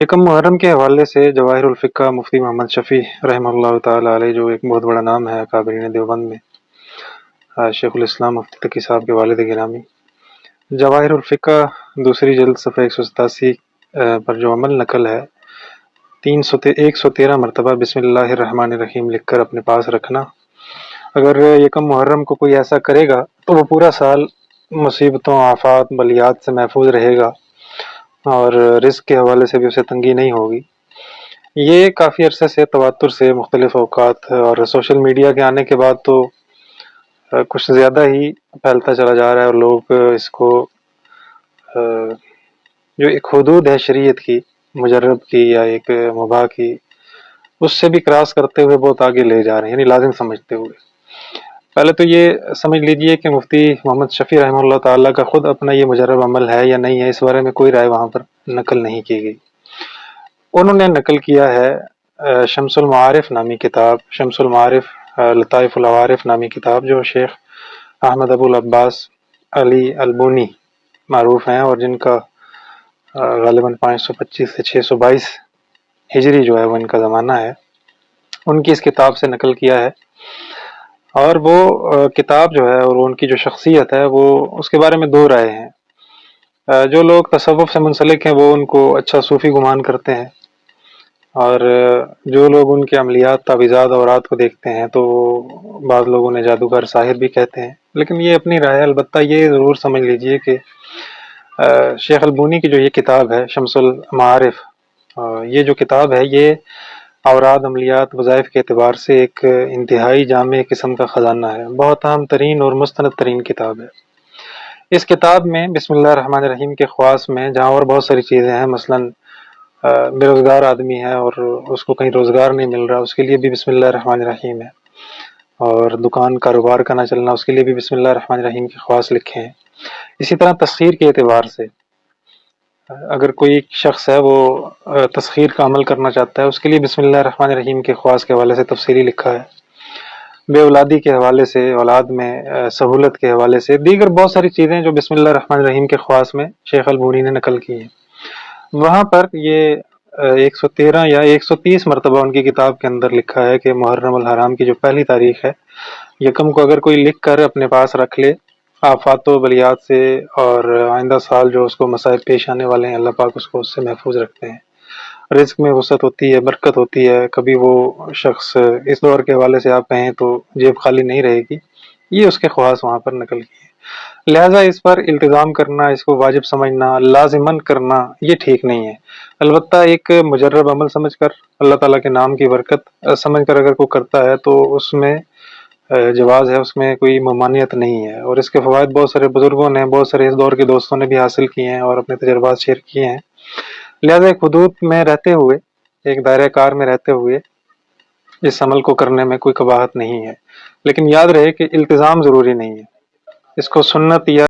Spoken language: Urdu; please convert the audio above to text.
یکم محرم کے حوالے سے جواہر الفقہ مفتی محمد شفیع رحمہ اللہ تعالی علیہ، جو ایک بہت بڑا نام ہے اکابرین دیوبند میں، شیخ الاسلام مفتی تقی صاحب کے والد گرامی، جواہر الفقہ دوسری جلد صفحہ 187 پر جو عمل نقل ہے، 113 مرتبہ بسم اللہ الرحمن الرحیم لکھ کر اپنے پاس رکھنا۔ اگر یکم محرم کو کوئی ایسا کرے گا تو وہ پورا سال مصیبتوں، آفات، بلیات سے محفوظ رہے گا اور رزق کے حوالے سے بھی اسے تنگی نہیں ہوگی۔ یہ کافی عرصے سے تواتر سے مختلف اوقات اور سوشل میڈیا کے آنے کے بعد تو کچھ زیادہ ہی پھیلتا چلا جا رہا ہے، اور لوگ اس کو جو ایک حدود ہے شریعت کی، مجرب کی یا ایک مباح کی، اس سے بھی کراس کرتے ہوئے بہت آگے لے جا رہے ہیں، یعنی لازم سمجھتے ہوئے۔ پہلے تو یہ سمجھ لیجئے کہ مفتی محمد شفیع رحمہ اللہ تعالیٰ کا خود اپنا یہ مجرب عمل ہے یا نہیں ہے، اس بارے میں کوئی رائے وہاں پر نقل نہیں کی گئی۔ انہوں نے نقل کیا ہے شمس المعارف نامی کتاب، شمس المعارف لطائف العوارف نامی کتاب، جو شیخ احمد ابو العباس علی البونی معروف ہیں، اور جن کا غالباً 525 سے 622 ہجری جو ہے وہ ان کا زمانہ ہے، ان کی اس کتاب سے نقل کیا ہے۔ اور وہ کتاب جو ہے اور ان کی جو شخصیت ہے، وہ اس کے بارے میں دو رائے ہیں۔ جو لوگ تصوف سے منسلک ہیں وہ ان کو اچھا صوفی گمان کرتے ہیں، اور جو لوگ ان کے عملیات، تعویذات، اورات کو دیکھتے ہیں تو بعض لوگوں نے جادوگر، ساحر بھی کہتے ہیں۔ لیکن یہ اپنی رائے ہے، البتہ یہ ضرور سمجھ لیجئے کہ شیخ البونی کی جو یہ کتاب ہے شمس المعارف، یہ جو کتاب ہے یہ اوراد، عملیات، وظائف کے اعتبار سے ایک انتہائی جامع قسم کا خزانہ ہے، بہت اہم ترین اور مستند ترین کتاب ہے۔ اس کتاب میں بسم اللہ الرحمن الرحیم کے خواص میں، جہاں اور بہت ساری چیزیں ہیں، مثلاً بے روزگار آدمی ہے اور اس کو کہیں روزگار نہیں مل رہا، اس کے لیے بھی بسم اللہ الرحمن الرحیم ہے، اور دکان کاروبار کا نہ چلنا، اس کے لیے بھی بسم اللہ الرحمن الرحیم کے خواص لکھے ہیں۔ اسی طرح تسخیر کے اعتبار سے، اگر کوئی شخص ہے وہ تسخیر کا عمل کرنا چاہتا ہے، اس کے لیے بسم اللہ الرحمن الرحیم کے خواص کے حوالے سے تفصیلی لکھا ہے۔ بے اولادی کے حوالے سے، اولاد میں سہولت کے حوالے سے، دیگر بہت ساری چیزیں جو بسم اللہ الرحمن الرحیم کے خواص میں شیخ البونی نے نقل کی ہیں۔ وہاں پر یہ 113 یا 130 مرتبہ ان کی کتاب کے اندر لکھا ہے کہ محرم الحرام کی جو پہلی تاریخ ہے، یکم کو اگر کوئی لکھ کر اپنے پاس رکھ لے، آفات و بلیات سے اور آئندہ سال جو اس کو مصائب پیش آنے والے ہیں، اللہ پاک اس کو اس سے محفوظ رکھتے ہیں، رزق میں وسعت ہوتی ہے، برکت ہوتی ہے، کبھی وہ شخص اس دور کے حوالے سے آپ کہیں تو جیب خالی نہیں رہے گی، یہ اس کے خواص وہاں پر نقل کیے۔ لہٰذا اس پر التزام کرنا، اس کو واجب سمجھنا، لازماً کرنا، یہ ٹھیک نہیں ہے۔ البتہ ایک مجرب عمل سمجھ کر، اللہ تعالیٰ کے نام کی برکت سمجھ کر اگر کوئی کرتا ہے تو اس میں جواز ہے، اس میں کوئی ممانعت نہیں ہے، اور اس کے فوائد بہت سارے بزرگوں نے، بہت سارے اس دور کے دوستوں نے بھی حاصل کیے ہیں اور اپنے تجربات شیئر کیے ہیں۔ لہٰذا ایک حدود میں رہتے ہوئے، ایک دائرہ کار میں رہتے ہوئے اس عمل کو کرنے میں کوئی قباحت نہیں ہے، لیکن یاد رہے کہ التزام ضروری نہیں ہے، اس کو سنت یا